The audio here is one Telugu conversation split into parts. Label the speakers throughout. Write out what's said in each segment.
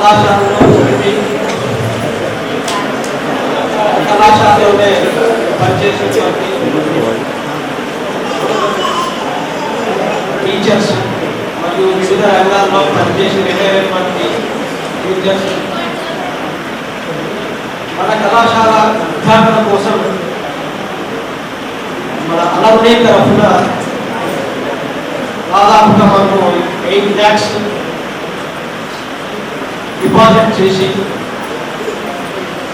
Speaker 1: కళాశాలలో చదివి కళాశాలలోనే పనిచేసేటువంటి టీచర్స్ మరియు వివిధ రంగాల్లో పనిచేసి వెళ్ళేటువంటి టీచర్స్ మన కళాశాల విద్యార్థుల కోసం మన అలమ్నీ తరఫున దాదాపుగా మనము 8 lakhs డిపాజిట్ చేసి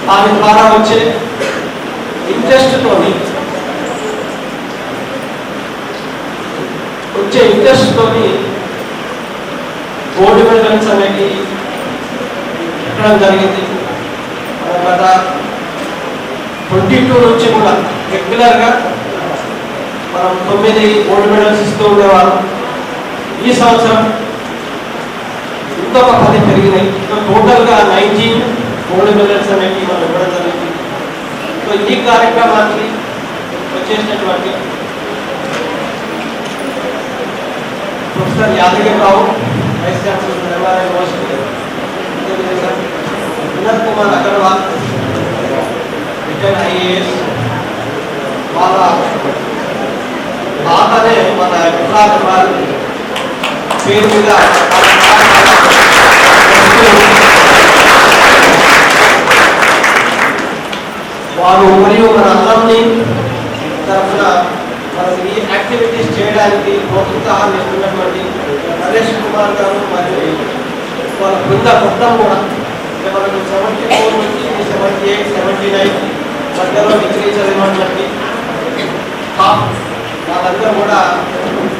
Speaker 1: దాని ద్వారా వచ్చే ఇంట్రెస్ట్తోని గోల్డ్ మెడల్స్ అనేవి ఎక్కడం జరిగింది. గత 22 నుంచి కూడా రెగ్యులర్గా మనం 9 గోల్డ్ మెడల్స్ ఇస్తూ ఉండేవాళ్ళం. ఈ సంవత్సరం ఇంకొక 10 పెరిగినాయి. టోటల్గా 19 గోల్డ్ మెడల్స్ అనేవి మనం ఇవ్వడం జరిగింది. సో ఈ కార్యక్రమానికి వచ్చేసినటువంటి professor Yadagiri Rao, vice chancellor Narmada university, Vinod Kumar Agarwal, retired IAS, వాళ్ళ తాతనే మన విప్లవ్ కుమార్ పేరు మీద వారు మరియు మన అల్లంని తరఫున మనం ఈ యాక్టివిటీస్ చేయడానికి ప్రోత్సాహాన్ని ఇస్తున్నటువంటి నరేష్ కుమార్ గారు మరియు వాళ్ళ బృందం మొత్తం కూడా మనకు 74 నుంచి 78, 79 మధ్యలో డిగ్రీ చదివినటువంటి వాళ్ళందరూ కూడా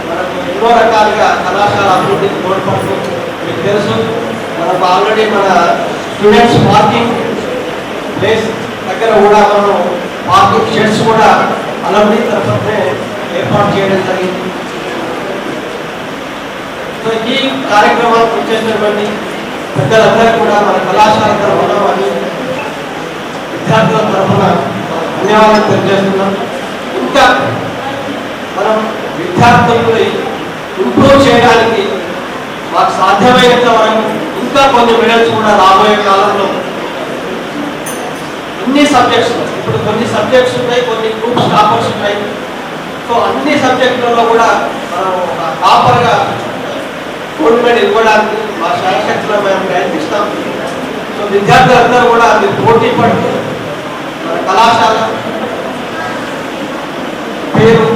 Speaker 1: మనకు ఎన్నో రకాలుగా కళాశాల అభివృద్ధికి తోడ్పడుతూ, మీకు తెలుసు మనకు ఆల్రెడీ మన స్టూడెంట్స్ పార్కింగ్ ప్లేస్ దగ్గర కూడా మనం పార్కింగ్ షెడ్స్ కూడా అలమ్నీ తరఫునే ఏర్పాటు చేయడం జరిగింది. సో ఈ కార్యక్రమానికి వచ్చేసినటువంటి పెద్దలందరూ కూడా మన కళాశాల తరఫున మరియు విద్యార్థుల తరఫున ధన్యవాదాలు తెలియజేస్తున్నాం. ఇంకా మనం విద్యార్థులని ఇంప్రూవ్ చేయడానికి మాకు సాధ్యమైనంత వరకు ఇంకా కొన్ని మెడల్స్ కూడా రాబోయే కాలంలో అన్ని సబ్జెక్ట్స్, ఇప్పుడు కొన్ని సబ్జెక్ట్స్ ఉన్నాయి, కొన్ని గ్రూప్ టాపర్స్ ఉన్నాయి. సో అన్ని సబ్జెక్టులలో కూడా మనం టాపర్గా గోల్డ్ మెడల్ ఇవ్వడానికి మా శాయశక్తిలో మేము ప్రయత్నిస్తాం. సో విద్యార్థులందరూ కూడా మీరు పోటీ పడుతూ మన కళాశాల పేరు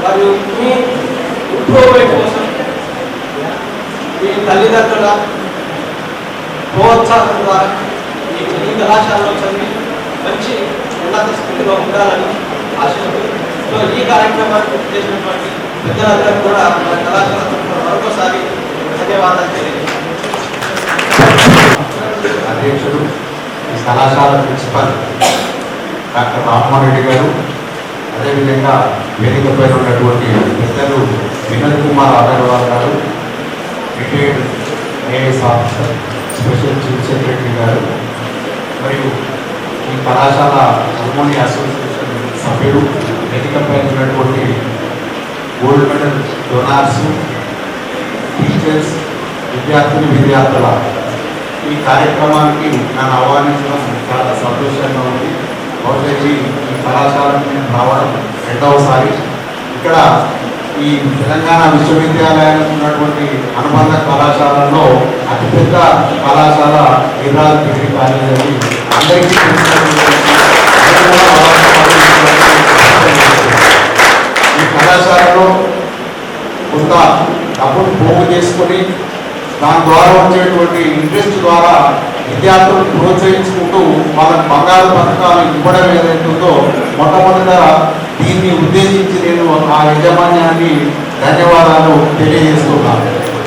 Speaker 1: మరియు మీ ఇంప్రూవ్మెంట్ కోసం మీ తల్లిదండ్రుల ప్రోత్సాహం ద్వారా ఈ కళాశాలలో చదివి మంచి ఉన్నత స్థితిలో ఉండాలని ఆశిస్తూ, సో ఈ కార్యక్రమాన్ని చేసినటువంటి పెద్దలందరూ కూడా మన కళాశాల తరఫున మరొకసారి ధన్యవాదాలు తెలియజేస్తాను.
Speaker 2: అధ్యక్షుడు, ఈ కళాశాల ప్రిన్సిపల్ డాక్టర్ రామ్మోహన్ రెడ్డి గారు, అదేవిధంగా వేదికపై ఉన్నటువంటి పెద్దలు వినోద్ కుమార్ అగర్వాల్ గారు, retired IAS officer, special chief secretary గారు, మరియు ఈ కళాశాల అల్యూమిని అసోసియేషన్ సభ్యులు, వేదికపై ఉన్నటువంటి గోల్డ్ మెడల్ డొనార్స్, టీచర్స్, విద్యార్థుల ఈ కార్యక్రమానికి నన్ను ఆహ్వానించడం చాలా సంతోషంగా ఉంది. బహుశా ఈ కళాశాలకు నేను రావడం 2వసారి. ఇక్కడ ఈ తెలంగాణ విశ్వవిద్యాలయానికి ఉన్నటువంటి అనుబంధ కళాశాలలో అతిపెద్ద కళాశాల నిర్రాజ్ డిగ్రీ కాలేజ్ అని అందరికీ ఈ కళాశాలలో కొంత డబ్బును పోగు చేసుకొని దాని ద్వారా వచ్చేటువంటి ఇంట్రెస్ట్ ద్వారా విద్యార్థులను ప్రోత్సహించుకుంటూ వాళ్ళకి బంగారు పథకాలు ఇవ్వడం ఏదైతుందో మొట్టమొదట దీన్ని ఉద్దేశించి నేను ఆ యాజమాన్యాన్ని ధన్యవాదాలు తెలియజేస్తున్నాను.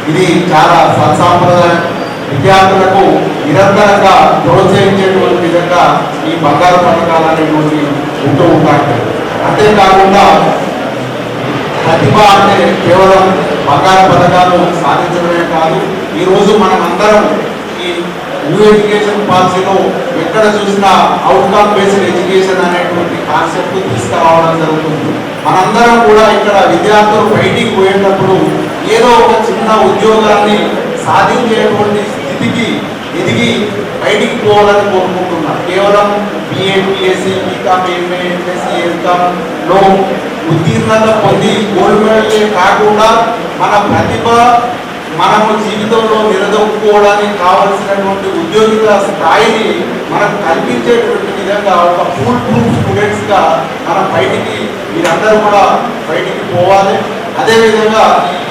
Speaker 2: ఇది చాలా సత్సాంప్రదాయం. విద్యార్థులకు నిరంతరంగా ప్రోత్సహించేటువంటి విధంగా ఈ బంగారు పథకాలు అనేటువంటి ఉంటూ ఉంటాయి. అంతేకాకుండా ప్రతిభ అంటే కేవలం బంగారు పథకాలు సాధించడమే కాదు, ఈరోజు మనం అందరం ఈ న్యూ ఎడ్యుకేషన్ పాలసీలో ఎక్కడ చూసినా అవుట్కమ్ బేస్డ్ ఎడ్యుకేషన్ అనేటువంటి కాన్సెప్ట్ తీసుకురావడం జరుగుతుంది. మనందరం కూడా ఇక్కడ విద్యార్థులు బయటికి పోయేటప్పుడు ఏదో ఒక చిన్న ఉద్యోగాన్ని సాధించేటువంటి స్థితికి ఎదిగి బయటికి పోవాలని కోరుకుంటున్నాను. కేవలం BA, BSc, BCom, MA, MSc, ఎంకామ్లో ఉత్తీర్ణత పొంది గోల్డ్ మెడలే కాకుండా మన ప్రతిభ మనము జీవితంలో నిలదొక్కుకోవడానికి కావలసినటువంటి ఉద్యోగిత స్థాయిని మనం కల్పించేటువంటి విధంగా ఒక ఫుల్ ప్రూఫ్ స్టూడెంట్స్గా మనం బయటికి మీరందరూ కూడా బయటికి పోవాలి. అదేవిధంగా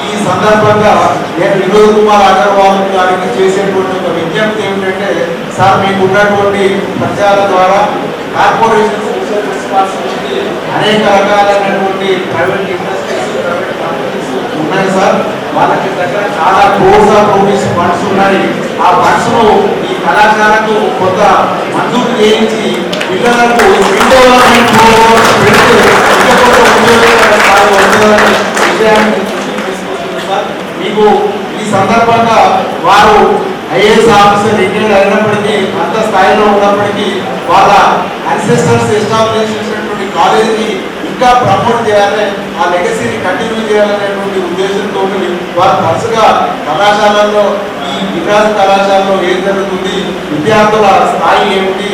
Speaker 2: ఈ సందర్భంగా నేను వినోద్ కుమార్ అగర్వాల్ గారికి చేసేటువంటి ఒక విజ్ఞప్తి ఏమిటంటే, సార్ మీకు ఉన్నటువంటి పరిచయాల ద్వారా కార్పొరేషన్ సోషల్ రెస్పాన్సిబిలిటీ అనేక రకాలైనటువంటి ప్రైవేట్ ఇండస్ట్రీస్, ప్రైవేట్ కంపెనీస్ ఉన్నాయి సార్. వాళ్ళకి దగ్గర చాలా క్రోర్స్ ఆఫ్ రూపీస్ ఫండ్స్ ఉన్నాయి. ఆ ఫండ్స్ ను ఈ కళాశాలకు కొంత మంజూరు చేయించి పిల్లలకు స్కిల్ డెవలప్మెంట్ ప్రోగ్రామ్స్ పెడితే విషయాన్ని సార్. మీకు ఈ సందర్భంగా వారు ఐఏఎస్ ఆఫీసర్ రిటైర్డ్ అయినప్పటికీ, అంత స్థాయిలో ఉన్నప్పటికీ వాళ్ళ అన్సెస్టర్స్ ఎస్టాబ్లిష్ చేసినటువంటి కాలేజీని ఇంకా ప్రమోట్ చేయాలి, ఆ లెగసీని కంటిన్యూ చేయాలనేటువంటి ఉద్దేశంతో వారు తరచుగా కళాశాలల్లో, ఈ వికాస్ కళాశాలలో ఏం జరుగుతుంది, విద్యార్థుల స్థాయి ఏమిటి,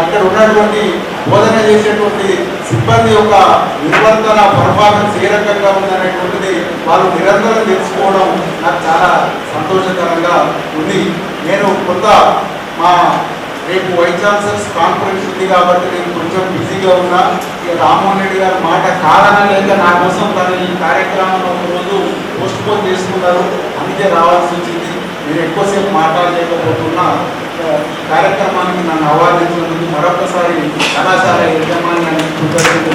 Speaker 2: ఇక్కడ ఉన్నటువంటి బోధన చేసేటువంటి సిబ్బంది యొక్క నిర్వర్తన పర్ఫార్మెన్స్ ఏ రకంగా ఉందనేటువంటిది వాళ్ళు నిరంతరం తెలుసుకోవడం నాకు చాలా సంతోషకరంగా ఉంది. నేను కొంత మా రేపు వైస్ ఛాన్సలర్స్ కాన్ఫరెన్స్ ఉంది కాబట్టి నేను కొంచెం బిజీగా ఉన్నా. ఇక రామ్మోహన్ రెడ్డి గారి మాట కారణం లేక నా కోసం తను ఈ కార్యక్రమంలో ఒకరోజు పోస్ట్ పోన్ చేసుకున్నారు, అందుకే రావాల్సి వచ్చింది. నేను ఎక్కువసేపు మాట్లాడలేకపోతున్నా. ఈ కార్యక్రమానికి నన్ను ఆహ్వానించినందుకు మరొకసారి కళాశాల యజమాన్యాన్ని కృతజ్ఞతలు.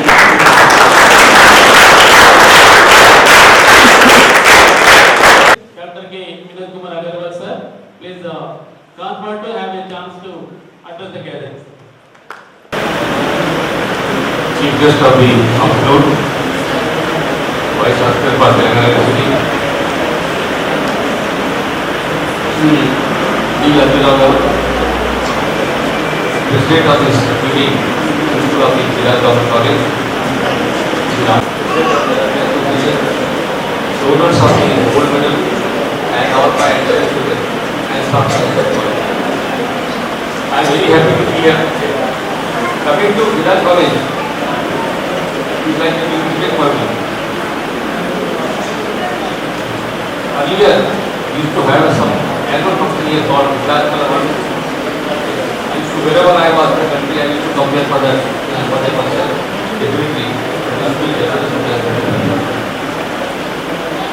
Speaker 3: Vinod Kumar Agarwal sir, please come forward to have a chance to address the gathering.
Speaker 4: Chief guest of the afternoon, Vice Chancellor for Telangana University, Shri D. Abdullah Garu, President of this meeting, Principal of the Jilla Government College, owners of the gold medal, and our parents and staff. I am very happy to be here. Coming to Jilla College is like a new mistake for me. Earlier, we used to have some annual function here called Jilla College. I used to, wherever I was in the country, I used to come here for that function. Definitely,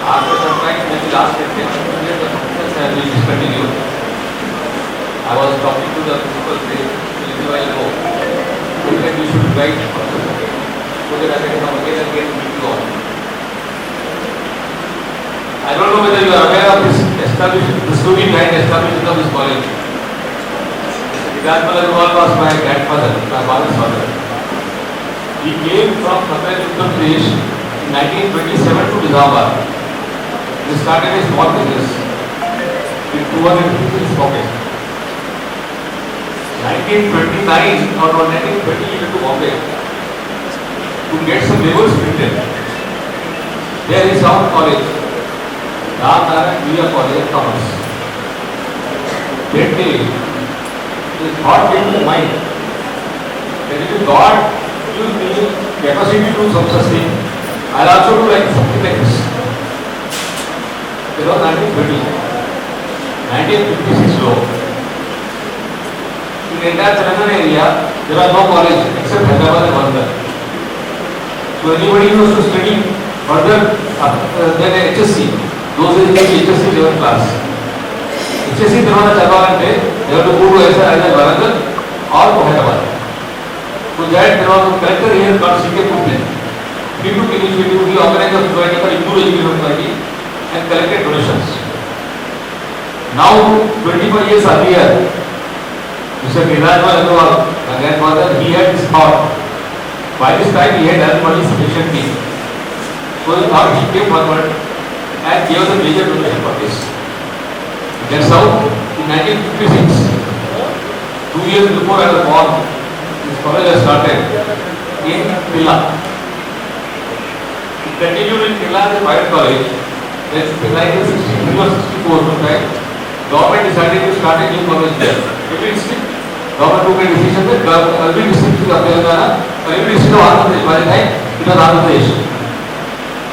Speaker 4: after some time, maybe last 10 years, the functions have been discontinued. I was talking to the principal a little while ago. He said we should write functions again, so that I can come again and get meeting on. I don't know whether you are aware of this establishment, the story behind the establishment of this college. Vikas Agarwal was my grandfather, my father's father. He came from Qatar, Uttar Pradesh in 1927 to Nizamabad. He started a small business with 250 in his pocket. 1929 or 1920 he went to Bombay to get some labels printed. There is our college, Ram Narayan Media College of Commerce. That day, the thought came to mind that if God gives me capacity to do some such thing, I'll also do like something like this. It was 1930. 1956 law. In the entire Telangana area, there was no college except Hyderabad and Bandar. So anybody who was to study further than HSC, those days it was HSC 11th class. HSC Tirumala Chadvalante, they have to go to either Warangal or to Hyderabad. So that there was a collector here called C.K. Putne. He took initiative, he organized a society for Hindu Education Society and collected donations. Now, 25 years earlier, Mr. Nirajwal Agarwal, my grandfather, he had this thought. By this time, he had earned money sufficiently. So he thought he came forward and gave us a major donation for this. That's how, in 1956, 2 years before I was born, this college has started in Pilla. It continued in Pilla as a private college. Then in 1963 or 64 sometime, government decided to start a new college there. Every district, government took a decision that every district of Telangana, or every district of Andhra Pradesh, by the time it was Andhra Pradesh.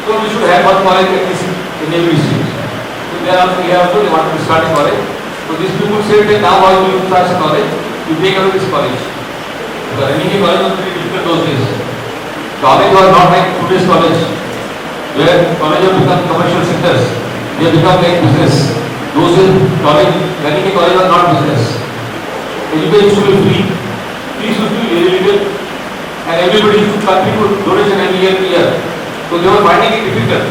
Speaker 4: So we should have one college at least in every district. So they also they wanted to start a college. So these people said that now why we start a college, you take away this college. Because running a college was very difficult those days. College was not like today's college, where college have become commercial centers. They have become like business. Those days college, running a college was not business. Education used to be free. Fees used to be very little, and everybody used to contribute donation every year. So they were finding it difficult.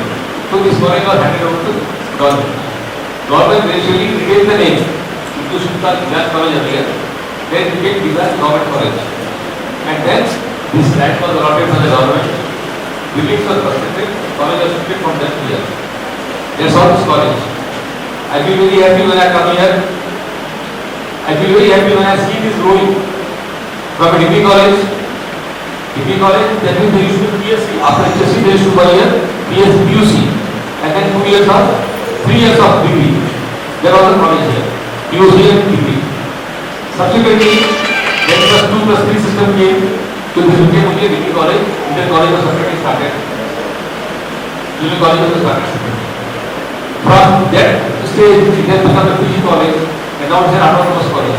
Speaker 4: So this college was handed over to government. Government eventually retained the name. It used to be called Vilas College earlier. Then it became Vilas Government College. And then this land was allotted by the government. Buildings were constructed. College was shifted from that to here. That's all this college. I feel very happy when I come here. I feel very happy when I see this growing. From a degree college, that means they used to be PSC. After HSC, they used to go here, PUC. And then 3 years of degree. There was a college here. PUC and degree. Subsequently, then plus 2 plus 3 system came to this became only a degree college. Inter college was separately started. Junior college was started. From that stage, it has become a PG college, and now it's an autonomous college.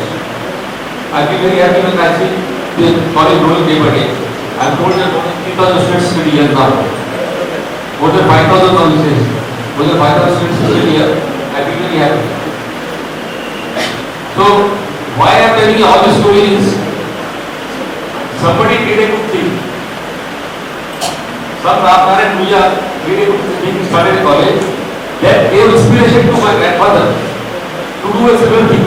Speaker 4: I feel very happy when I see the college growing day by day. I am told that more than 3,000 students study here now. More than 5,000 now these days. More than 5,000 students study here. I feel very happy. So, why I am telling you all this story is, somebody did a good thing. Some Ramnaran Puja did a good thing, started a college. That gave inspiration to my grandfather to do a similar thing,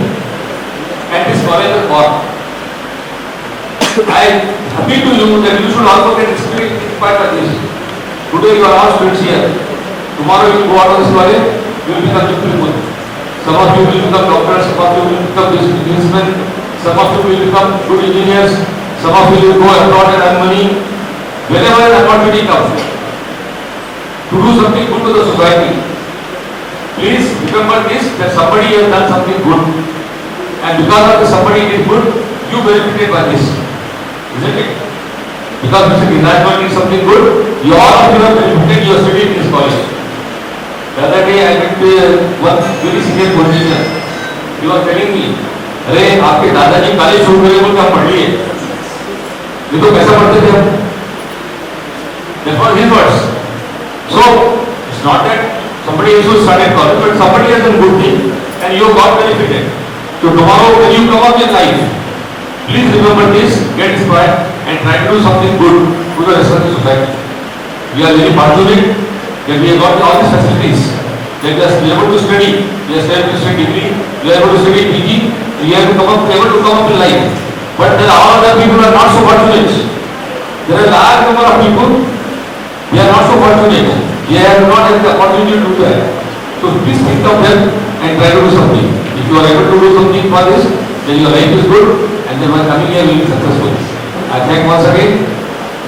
Speaker 4: and this college was born. I appeal to you that you should also get inspired by this. Today you are all students here. Tomorrow you will go out of this college, you will become good people. Some of you will become doctors, some of you will become businessmen, some of you will become good engineers, some of you will go abroad and earn money. Whenever an opportunity comes to do something good to the society, please remember this, that somebody has done something good, and because of the somebody did good, you benefited by this, isn't it? Because Mr. Gindajwal did something good, you all of you have benefited, you are studying in this college. The other day I went to one very senior politician. He was telling me, "अरे आपके दादाजी कॉलेज शुरू करे बोल के आप पढ़ लिए, ये तो कैसा पढ़ते थे हम?" That was his words. So it's not that somebody else will start a college, but somebody has done good thing and you got benefited. So tomorrow when you come up in life, please remember this, get inspired and try to do something good to the rest of the society. We are very fortunate that we have got all these facilities. That we are able to study, we are able to study degree, we are able to study PG, we are able to come up in life. But there are all other people who are not so fortunate. There are a large number of people, they are not so fortunate. They have not had the opportunity to do that. So please think of them and try to do something. If you are able to do something for this, then your life is good and then by coming here you will be successful. I thank once again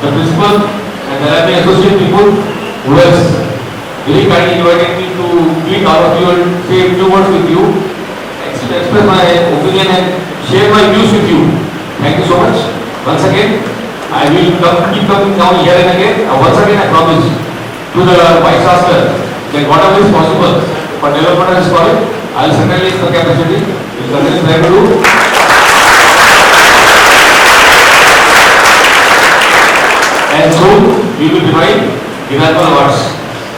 Speaker 4: the principal and the alumni associate people who has very kindly invited me to meet all of you and say a few words with you, express my opinion and share my views with you. Thank you so much. Once again, I will keep coming down here and again. Once again, I promise to the Vice Chancellor that whatever is possible for development of this college, I will certainly in the capacity, we will certainly try to do. And soon we will divide Gindajwal Awards.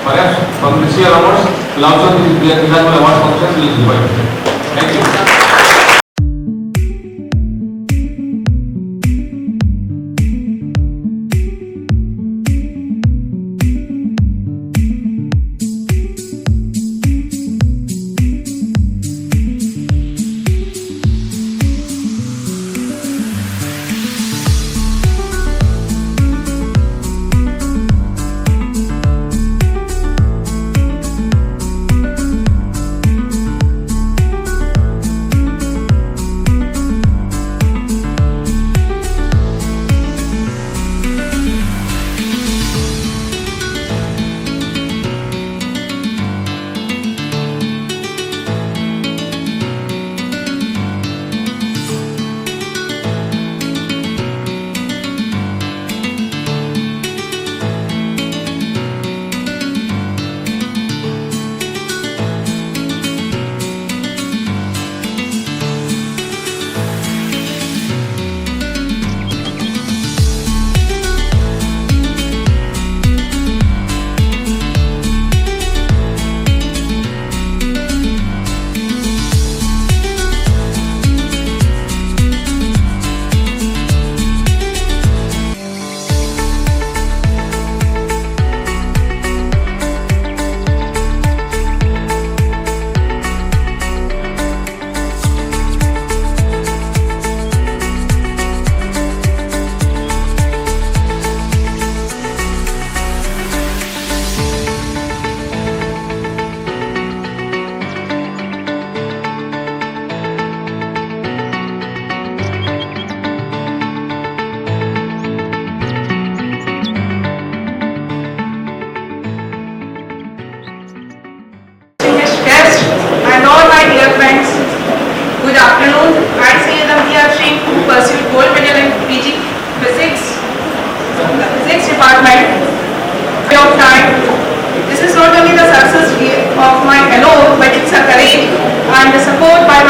Speaker 4: Perhaps from this year onwards, we will also the Gindajwal Awards function will divide. Thank you.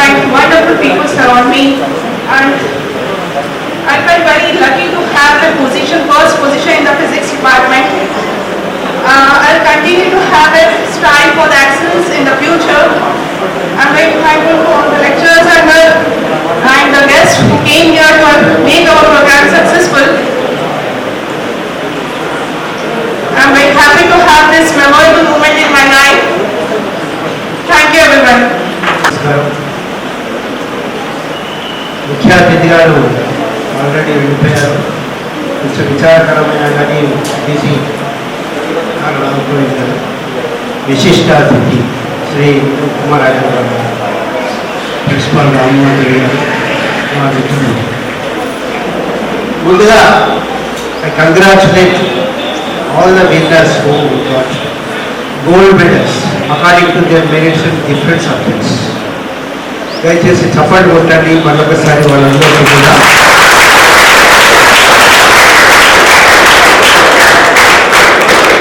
Speaker 5: my wonderful people surround me, and I felt very lucky to have the position, first position in the physics department. I'll continue to have a strive for the excellence in the future. I'm very thankful to all the lecturers and the guests who came here to make our program successful. I'm very happy to have this memorable moment in my life. Thank you everyone.
Speaker 6: ముఖ్య అతిథి గారు ఆల్రెడీ వెళ్ళిపోయారు. కొంచెం విచారకరమైన కానీ తీసి అక్కడ అనుకోలేదు. విశిష్ట అతిథి శ్రీ కుమారాజు గారు, ప్రిన్సిపల్ రామ్మోహన్ గారు, మా మిత్రులు. ముందుగా I congratulate all the winners who got gold medals according to their merits in different subjects. దయచేసి చప్పట్లు కొట్టండి మరొకసారి వాళ్ళందరికీ కూడా.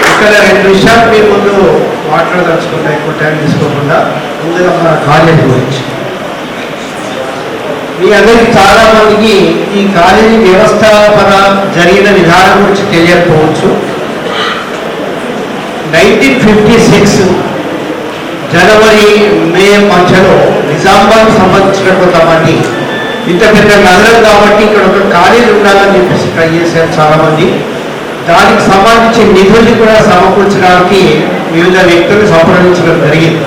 Speaker 6: ఇక్కడ రెండు విషయాలు మీ ముందు మాట్లాడదలుచుకుంటా, ఎక్కువ టైం తీసుకోకుండా. ముందుగా మన కాలేజీ గురించి మీ అందరికీ చాలా మందికి ఈ కాలేజీ వ్యవస్థాపన జరిగిన విధానం గురించి తెలియకపోవచ్చు. 1956 జనవరి మే మధ్యలో నిజామాబాద్ సంబంధించిన కొంతమంది, ఇంత పెద్ద నగరం కాబట్టి ఇక్కడ ఒక కాలేజీ ఉండాలని చెప్పేసి ట్రై చేశారు చాలామంది. దానికి సంబంధించి నిధుల్ని కూడా సమకూర్చడానికి వివిధ వ్యక్తులు సంప్రదించడం జరిగింది.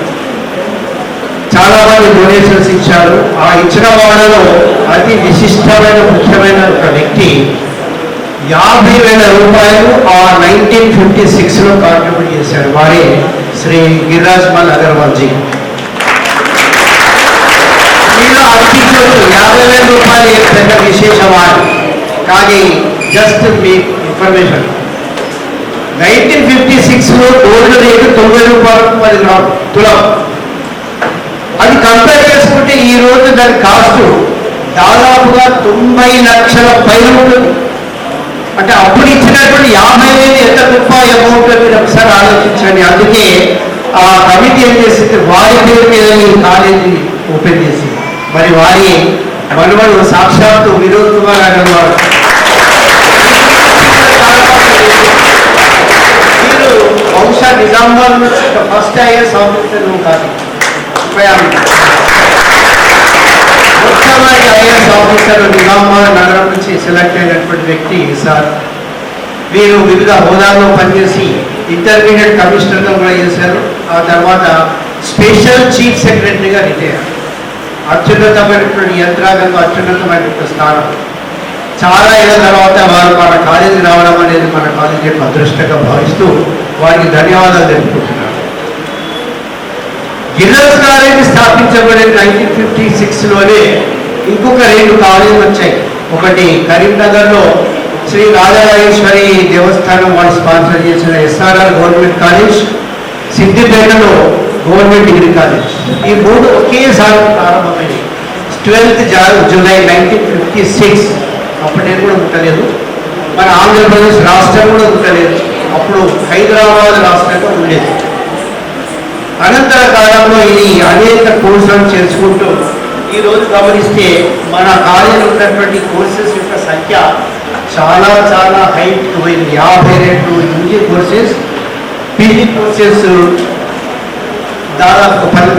Speaker 6: చాలామంది డొనేషన్స్ ఇచ్చారు. ఆ ఇచ్చిన వాళ్ళలో అతి విశిష్టమైన ముఖ్యమైన ఒక వ్యక్తి 50,000 రూపాయలు ఆ 1956లో కాంట్రిబ్యూట్ చేశారు. వారే శ్రీ గిరిరాజ్ మల్ అగర్వాల్ జీ. మీలో అర్పించవచ్చు 50,000 రూపాయలు ఏం పెద్ద విశేషవాడు, కానీ జస్ట్ మీ ఇన్ఫర్మేషన్ 1956లో గోల్డ్ రేటు 90 రూపాయలు 10 గ్రాములు తులం. అది కంపేర్ చేసుకుంటే ఈ రోజు దాని కాస్ట్ దాదాపుగా 90 లక్షల పైన ఉంటుంది. అంటే అప్పుడు ఇచ్చినటువంటి 50,000 ఎంత గొప్ప అమౌంట్ మీరు ఒకసారి ఆలోచించండి. అందుకే ఆ కమిటీ ఏం చేసింది, వారి పేరు మీద ఈ కాలేజీ ఓపెన్ చేసి, మరి వారి మనవడు సాక్షాత్తు వినోద్ కుమార్ అగర్వాల్. మీరు బహుశా నిజామాబాద్ నుంచి ఫస్ట్ ఐఏఎస్ ఆఫీసర్ కాదు, మొట్టమొదటి ఐఏఎస్ ఆఫీసర్ నిజామాబాద్ నగరం నుంచి సెలెక్ట్ అయినటువంటి వ్యక్తి సార్. వీరు వివిధ హోదాల్లో పనిచేసి ఇంటర్మీడియట్ కమిషనర్గా కూడా చేశారు. ఆ తర్వాత స్పెషల్ చీఫ్ సెక్రటరీగా రిటైర్. అత్యున్నతమైనటువంటి యంత్రాంగంలో అత్యున్నతమైనటువంటి స్థానం. చాలా ఏళ్ళ తర్వాత వారు మన కాలేజీకి రావడం అనేది మన కాలేజీ యొక్క అదృష్టంగా భావిస్తూ వారికి ధన్యవాదాలు తెలుపుకుంటున్నాను. గిరిరాజ్ కాలేజీ స్థాపించబడిన 1956లోనే ఇంకొక 2 కాలేజీలు వచ్చాయి. ఒకటి కరీంనగర్లో శ్రీ రాజరాజేశ్వరి దేవస్థానం వాళ్ళు స్పాన్సర్ చేసిన SRR గవర్నమెంట్ కాలేజ్, సిద్దిపేటలో గవర్నమెంట్ డిగ్రీ కాలేజ్. ఈ 3 ఒకేసారి ప్రారంభమైంది 12th జూలై 1956. అప్పుడు నేను కూడా ఉండలేదు, మన ఆంధ్రప్రదేశ్ రాష్ట్రం కూడా ఉండలేదు, అప్పుడు హైదరాబాద్ రాష్ట్రంగా ఉండేది. అనంతర కాలంలో ఇది అనేక కోర్సులను చేసుకుంటూ ఈరోజు గమనిస్తే మన కాలేజీలో ఉన్నటువంటి కోర్సెస్ యొక్క సంఖ్య చాలా చాలా హైట్ పోయింది. 52 యూజీ కోర్సెస్, పీజీ కోర్సెస్ దాదాపు 11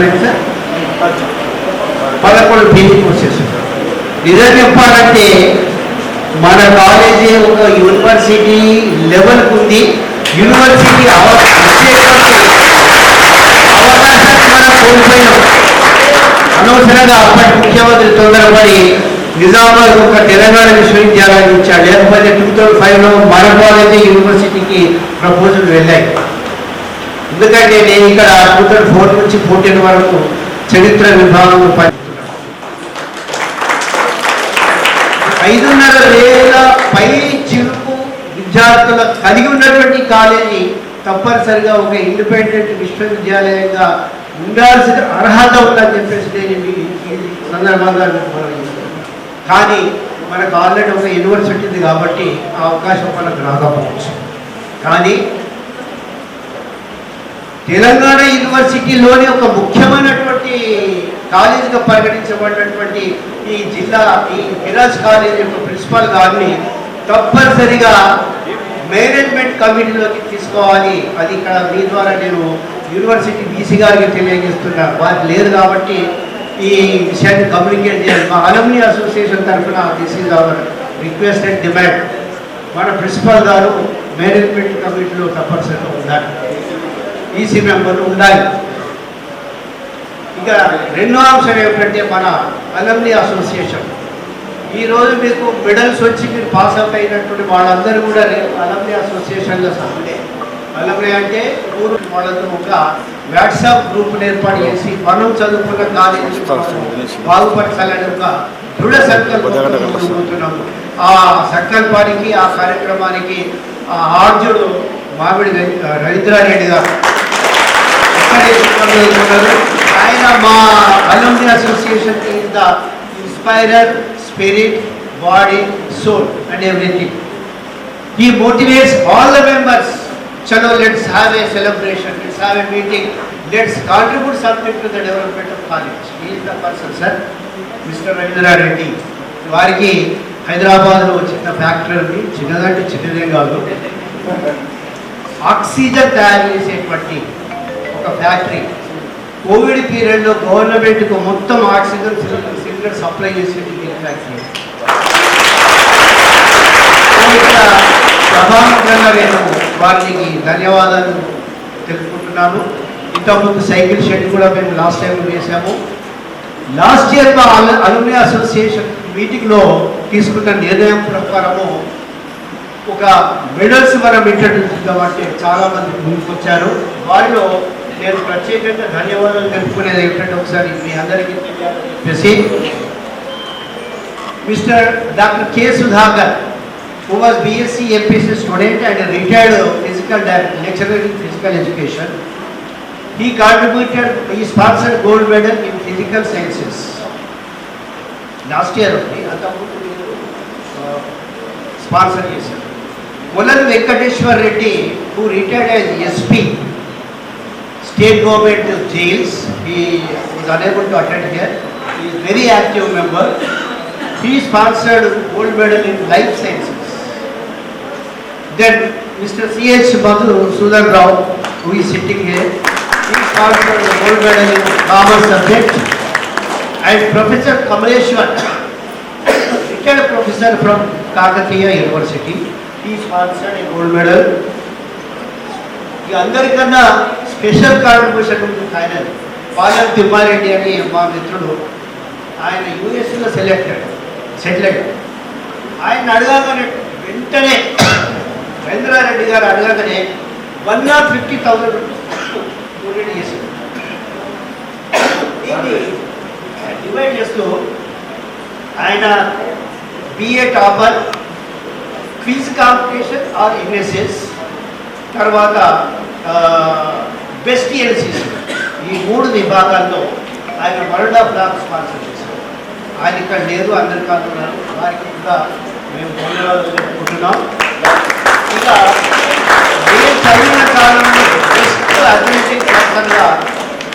Speaker 6: పీజీ కోర్సెస్. నిజం చెప్పాలంటే మన కాలేజీ ఒక యూనివర్సిటీ లెవెల్కి ఉంది. యూనివర్సిటీ అవకాశాన్ని మనం కోల్పోయినాం. అనవసరంగా అప్పటి ముఖ్యమంత్రి తొందరపడి నిజామాబాద్ ఒక తెలంగాణ విశ్వవిద్యాలయం ఇచ్చాడు. లేకపోతే 2005లో మన కాలేజీ యూనివర్సిటీకి ప్రపోజల్ వెళ్ళాయి. ఎందుకంటే నేను ఇక్కడ 2004 నుంచి 14 వరకు చరిత్ర విభాగంలో పనిచేస్తున్నాను. 5,500 పై చిలుపు విద్యార్థుల కలిగి ఉన్నటువంటి కాలేజీ తప్పనిసరిగా ఒక ఇండిపెండెంట్ విశ్వవిద్యాలయంగా ఉండాల్సిన అర్హత ఉందని చెప్పేసి నేను ఈ సందర్భంగా మనం. కానీ మనకు ఆల్రెడీ ఒక యూనివర్సిటీ ఉంది కాబట్టి ఆ అవకాశం మనకు రాకపోవచ్చు. కానీ తెలంగాణ యూనివర్సిటీలోని ఒక ముఖ్యమైనటువంటి కాలేజీగా పరిగణించబడినటువంటి ఈ జిల్లా ఈ మిరాజ్ కాలేజ్ యొక్క ప్రిన్సిపల్ గారిని తప్పనిసరిగా మేనేజ్మెంట్ కమిటీలోకి తీసుకోవాలి. అది ఇక్కడ మీ ద్వారా నేను యూనివర్సిటీ బీసీ గారికి తెలియజేస్తున్నా. వారు లేదు కాబట్టి ఈ విషయాన్ని కమ్యూనికేట్ చేయాలి. మా అలమ్ని అసోసియేషన్ తరఫున this is our request and demand. మన ప్రిన్సిపల్ గారు మేనేజ్మెంట్ కమిటీలో తప్పనిసరిగా ఉండాలి, ఈసీ మెంబర్లు ఉండాలి. ఇక రెండో అంశం ఏమిటంటే మన అలమ్ని అసోసియేషన్. ఈరోజు మీకు మెడల్స్ వచ్చి మీరు పాస్ అవుట్ అయినటువంటి వాళ్ళందరూ కూడా అలమ్ని అసోసియేషన్లో సభ్యులే. అలమ్ని అంటే ఊరు వాళ్ళతో ఒక వాట్సాప్ గ్రూప్ను ఏర్పాటు చేసి మనం చదువుకున్న కాలేజీ బాగుపరచాలని ఒక దృఢ సంకల్పం. ఆ సంకల్పానికి ఆ కార్యక్రమానికి ఆ ఆర్జుడు మామిడి రవీంద్రారెడ్డి గారు ఆయన మా అలమ్ని association is the ఇన్స్పైరర్, spirit, body, soul and everything. He motivates all the members. Chalo, let's have a celebration, let's have a meeting, let's contribute something to the development of college. He is the person, sir. Mr. Ravindra Reddy. వారికి హైదరాబాద్లో చిన్న ఫ్యాక్టరీ ఉంది, చిన్నదంటే చిన్నదే కాదు, ఆక్సిజన్ తయారు చేసేటువంటి ఒక ఫ్యాక్టరీ. కోవిడ్ పీరియడ్లో గవర్నమెంట్కు మొత్తం ఆక్సిజన్ సిలిండర్ సప్లై చేసేది ఫ్యాక్టరీ. సభాముఖంగా నేను వారికి ధన్యవాదాలు తెలుపుకుంటున్నాను. ఇంతకుముందు సైకిల్ షెడ్ కూడా మేము లాస్ట్ టైం వేసాము. లాస్ట్ ఇయర్ మా అలుమ్ని అసోసియేషన్ మీటింగ్లో తీసుకున్న నిర్ణయం ప్రకారము ఒక మెడల్స్ మనం ఇంట్రడ్యూస్ చేద్దామంటే చాలామంది ముందుకొచ్చారు. వారిలో నేను ప్రత్యేకంగా ధన్యవాదాలు తెలుపుకునేది ఏమిటంటే ఒకసారి మీ అందరికీ చెప్పేసి mister doctor K Sudhakar, who was BSc MPC student and a retired physical lecturer in physical education. He contributed, he sponsored gold medal in physical sciences. Last year only, sponsor చేశారు. Kolan Venkateshwar Reddy, who retired as SP, state government jails. He was unable to attend here. He is very active member. He sponsored gold medal in life sciences. Then Mr. C.H. Madhusudan Rao, who is sitting here, he sponsored gold medal in commerce subject. And Professor Kamaleshwar, retired professor from Kakatiya University, he sponsored a gold medal. ఈ అందరికన్నా స్పెషల్ కాంట్రిబ్యూషన్ ఉంది ఆయన పాలెం తిమ్మారెడ్డి అని మా మిత్రుడు. ఆయన యూఎస్లో సెటిల్ అయ్యాడు. ఆయన అడగానే వెంటనే రవీంద్రారెడ్డి గారు అడగానే 150,000 డొనేట్ చేశారు. దీన్ని డివైడ్ చేస్తూ ఆయన BA topper, quiz competition R MSS, తర్వాత బెస్ట్ ఎల్సిసి, ఈ 3 విభాగాల్లో ఆయన వరల్డ్ ఆఫ్ లా స్పాన్సర్ చేశారు. ఆయన ఇక్కడ లేదు, అందరికీ ఉన్నారు. వారికి కూడా మేము ధన్యవాదాలు చెప్పుకుంటున్నాం. ఇక నేను చదివిన కాలంలో బెస్ట్ అథ్లెటిక్ పర్సన్గా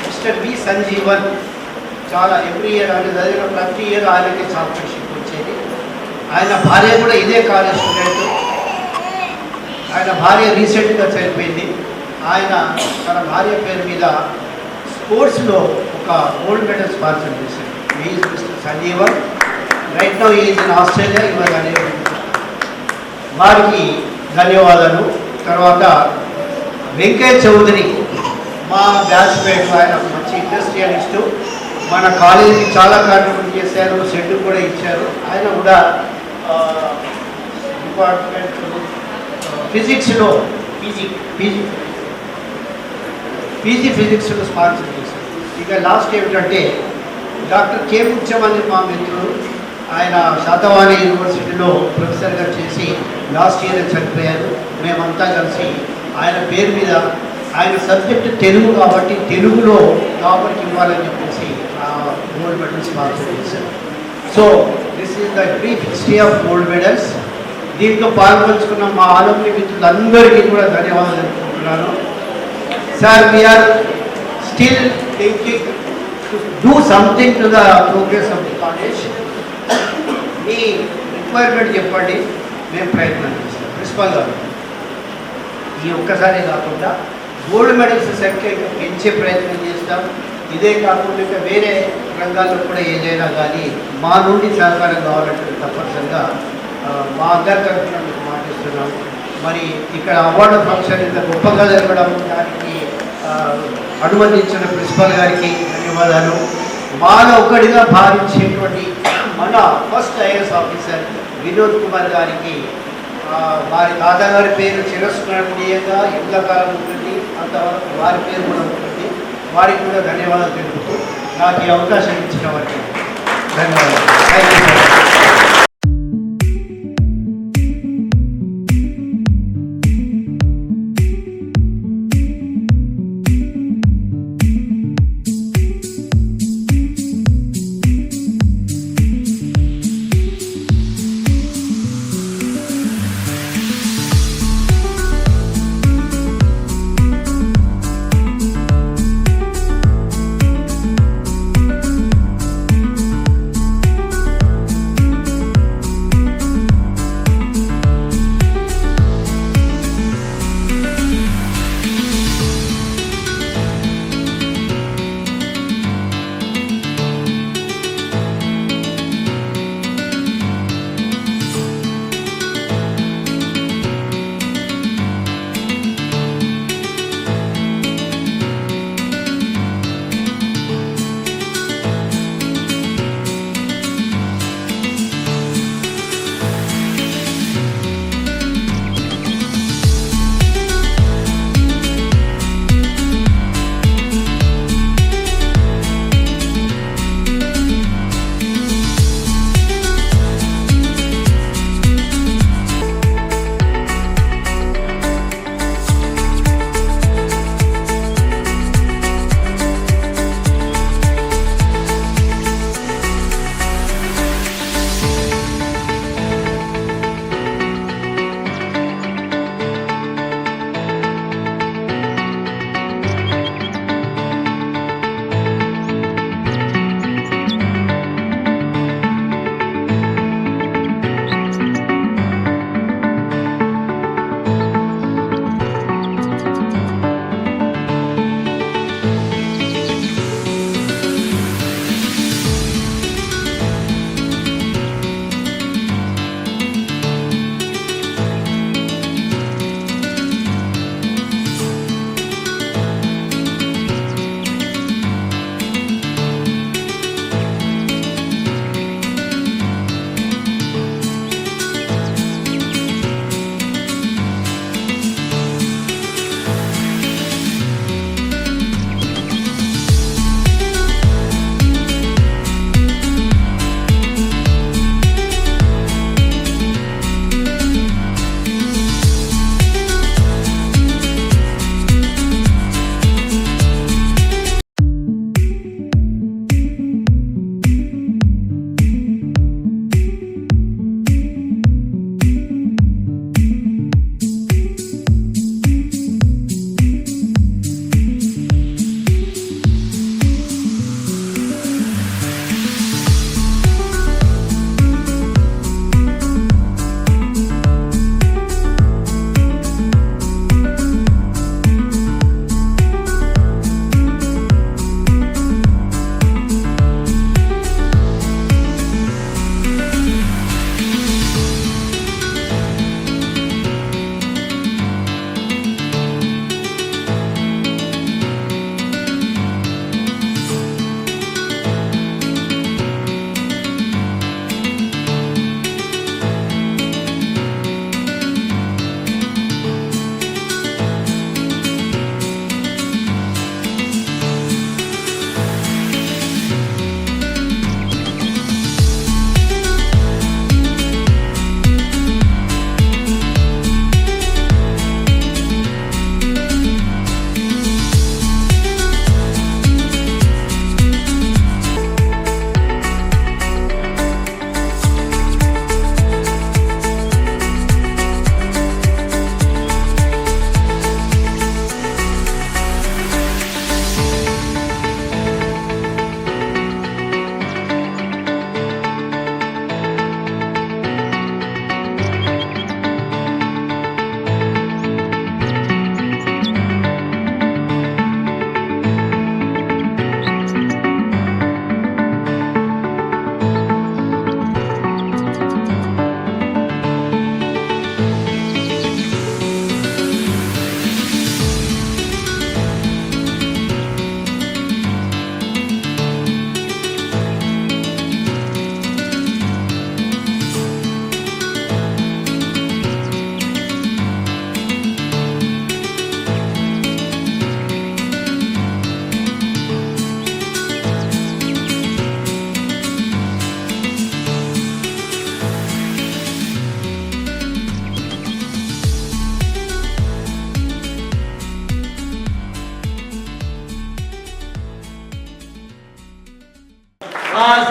Speaker 6: మిస్టర్ వి సంజీవన్, చాలా ఎవ్రీ ఇయర్ ఆయన చదివిన ప్రతి ఇయర్ ఆయనకి ఛాంపియన్షిప్ వచ్చేది. ఆయన భార్య కూడా ఇదే కాలేజ్ స్టూడెంట్. ఆయన భార్య రీసెంట్గా చనిపోయింది. ఆయన తన భార్య పేరు మీద స్పోర్ట్స్లో ఒక గోల్డ్ మెడల్ స్పాన్సర్ చేశారు. Is mister Sanjeevan. Right now is in Australia. ఇవాళ వారికి ధన్యవాదాలు. తర్వాత వెంకయ్య చౌదరి, మా బ్యాచ్మేట్, ఆయన మంచి ఇండస్ట్రియలిస్టు, మన కాలేజీకి చాలా కాంట్రిబ్యూట్ చేశారు, షెడ్ కూడా ఇచ్చారు. ఆయన కూడా డిపార్ట్మెంట్ ఫిజిక్స్లో పీజీ ఫిజిక్స్లో స్పాన్సర్ చేశారు. ఇక లాస్ట్ ఏమిటంటే డాక్టర్ కె ముత్యం అని మా మిత్రుడు, ఆయన శాతవాణి యూనివర్సిటీలో ప్రొఫెసర్గా చేసి లాస్ట్ ఇయర్ చనిపోయారు. మేమంతా కలిసి ఆయన పేరు మీద, ఆయన సబ్జెక్ట్ తెలుగు కాబట్టి తెలుగులో టాపర్కి ఇవ్వాలని చెప్పేసి గోల్డ్ మెడల్ స్పాన్సర్ చేశారు. So this is the brief history of gold medals. దీంట్లో పాల్పంచుకున్న మా ఆలమ్ని మిత్రులందరికీ కూడా ధన్యవాదాలు తెలుపుకుంటున్నాను. Sir, we are still thinking do something to the progress of the college. మీ రిక్వైర్మెంట్ చెప్పండి, మేము ప్రయత్నం చేస్తాం. ప్రిన్సిపల్ గారు ఈ ఒక్కసారి కాకుండా గోల్డ్ మెడల్స్ సంఖ్య పెంచే ప్రయత్నం చేస్తాం. ఇదే కాకుండా ఇంకా వేరే రంగాల్లో కూడా ఏదైనా కానీ మా నుండి సహకారం కావాలంటే తప్పనిసరిగా మా అందరి తరఫున మీకు మాటిస్తున్నాం. మరి ఇక్కడ అవార్డు ఫంక్షన్ ఇంత గొప్పగా జరగడం దానికి అనుమతించిన ప్రిన్సిపల్ గారికి ధన్యవాదాలు. మాలో ఒకటిగా భావించేటువంటి మన first IAS officer Vinod Kumar గారికి వారి తాతగారి పేరు చిరస్మరణీయంగా ఎల్లకాలం ఉంటుంది, అంతవరకు వారి పేరు కూడా ఉంటుంది. వారికి కూడా ధన్యవాదాలు తెలుపుతూ నాకు ఈ అవకాశం ఇచ్చిన వారికి ధన్యవాదాలు. Thank you sir.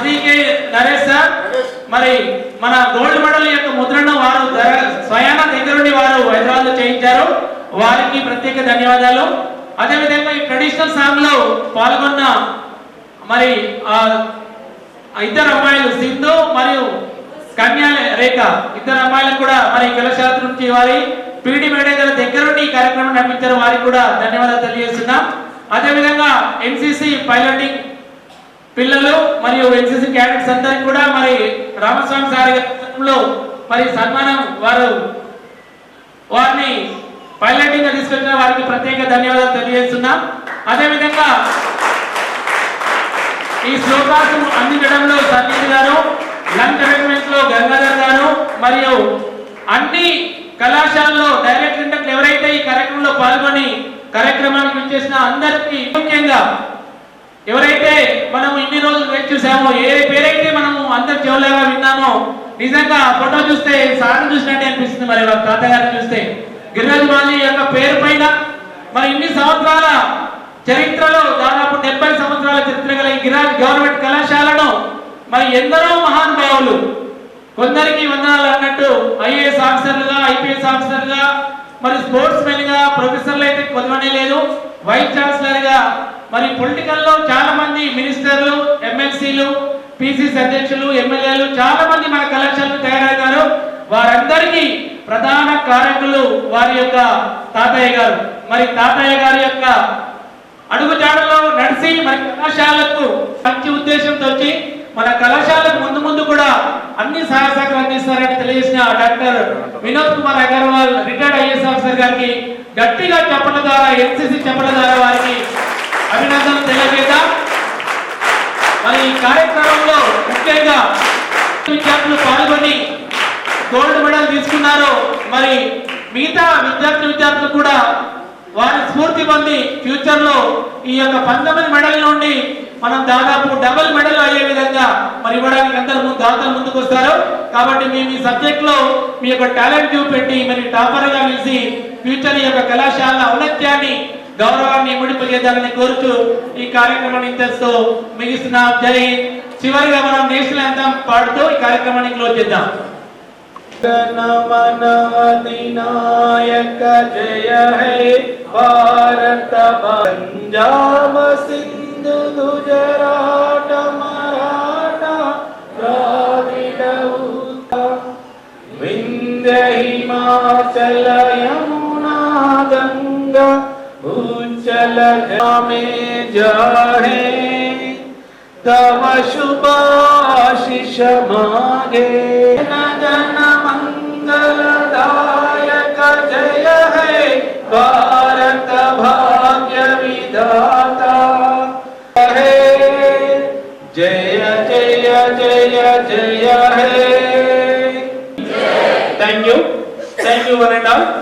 Speaker 3: GK Naresh sir మరి మన గోల్డ్ మెడల్ యొక్క ముద్రను వారు స్వయాన దగ్గరుండి వారు హైదరాబాద్ లో చేయించారు. వారికి ప్రత్యేక ధన్యవాదాలు. అదేవిధంగా ఈ ట్రెడిషనల్ సాంగ్ లో పాల్గొన్న మరి ఇద్దరు అమ్మాయిలు సింధు మరియు కన్యా రేఖ ఇద్దరు అమ్మాయిలకు కూడా మరి కళాశాల నుంచి వారి పీడి మేనేజర్ దగ్గరుండి ఈ కార్యక్రమం నడిపించారు. వారికి కూడా ధన్యవాదాలు తెలియజేస్తున్నాం. అదేవిధంగా ఎన్సిసి పైలటింగ్ పిల్లలు మరియు ఎన్సిసి క్యాడెట్స్ అందరికి కూడా మరి రామస్వామి సార్ లో మరి సన్మానం వారిని పైలటింగ్ గా తీసుకొచ్చిన వారికి ప్రత్యేక ధన్యవాదాలు తెలియజేస్తున్నాం. అదేవిధంగా ఈ శ్లోకాసం అందించడంలో సతీష్ గారు, లంచ్ అరేంజ్మెంట్ లో గంగాధర్ గారు మరియు అన్ని కళాశాలలో డైరెక్టర్ ఎవరైతే ఈ కార్యక్రమంలో పాల్గొని కార్యక్రమానికి విచ్చేసిన అందరికీ ముఖ్యంగా ఎవరైతే మనం ఇన్ని రోజులు వేచి చూసామో ఏ పేరైతే మనము అందరి చెవులాగా విన్నామో నిజంగా ఫోటో చూస్తే సార్ చూసినట్టే అనిపిస్తుంది. మరి తాతగారిని చూస్తే గిరిరాజ్ మాజీ యొక్క పేరు పైన మరి ఇన్ని సంవత్సరాల చరిత్రలో దాదాపు 70 సంవత్సరాల చరిత్ర గల ఈ గిరిరాజ్ గవర్నమెంట్ కళాశాలను మరి ఎందరో మహానుభావులు కొందరికి వందనాలు అన్నట్టు ఐఏఎస్ ఆఫీసర్లుగా, ఐపీఎస్ ఆఫీసర్లుగా, మరి స్పోర్ట్స్ మెన్ గా, ప్రొఫెసర్లు అయితే కొద్దిమంది లేదు, వైస్ ఛాన్సలర్ గా, మరి పొలిటికల్ లో చాలా మంది మినిస్టర్లు, ఎమ్మెల్సీలు, పిసిసి అధ్యక్షులు, ఎమ్మెల్యేలు చాలా మంది మన కళాశాలకు తయారయ్యారు. వారందరికీ ప్రధాన కారకులు వారి యొక్క తాతయ్య గారు. మరి తాతయ్య గారి యొక్క అడుగుజాడలో నడిచి మన కళాశాలకు మంచి ఉద్దేశంతో వచ్చి మన కళాశాలకు ముందు ముందు కూడా అన్ని సహాయ సహకారాలు అందిస్తారని తెలియజేసిన doctor Vinod Kumar Agarwal retired IAS officer గారికి గట్టిగా చెప్పడం ద్వారా, ఎన్సిసి చెప్పడం ద్వారా వారికి అభినందనలు తెలియజేద్దాం. మరి ఈ కార్యక్రమంలో ముఖ్యంగా విద్యార్థులు పాల్గొని గోల్డ్ మెడల్ తీసుకున్నారు. మరి మిగతా విద్యార్థులు కూడా వారి స్ఫూర్తి పొంది ఫ్యూచర్ లో ఈ యొక్క 19 మెడల్ నుండి మనం దాదాపు డబుల్ మెడల్ అయ్యే విధంగా మరి ఇవ్వడానికి అందరూ దాతలు ముందుకు వస్తారు. కాబట్టి మేము ఈ సబ్జెక్ట్ లో మీ యొక్క టాలెంట్ చూపెట్టి మరి టాపర్ గా నిలిచి ఫ్యూచర్ యొక్క కళాశాల ఔన్నత్యాన్ని, గౌరవాన్ని ముడిపజేద్దామని కోరుతూ ఈ కార్యక్రమాన్ని ఇంతతో ముగిస్తున్నాం. జై హింద్. చివరిగా మనం నేషనల్ యాంథమ్ పాడుతూ ఈ కార్యక్రమాన్ని క్లోజ్ చేద్దాం.
Speaker 1: నమన అధినాయక జయ హే భారత పంజాబ సింధు గుజరాట మరాఠ ద్రావిడ వింధ్య హిమాచల యమునా గంగా ఉజ్జల మే జాహే तव शुभाशिष मागे जन मंगलदायक जय है भारत भाग्य विधाता है जय जय जय जय है. Thank you one and all.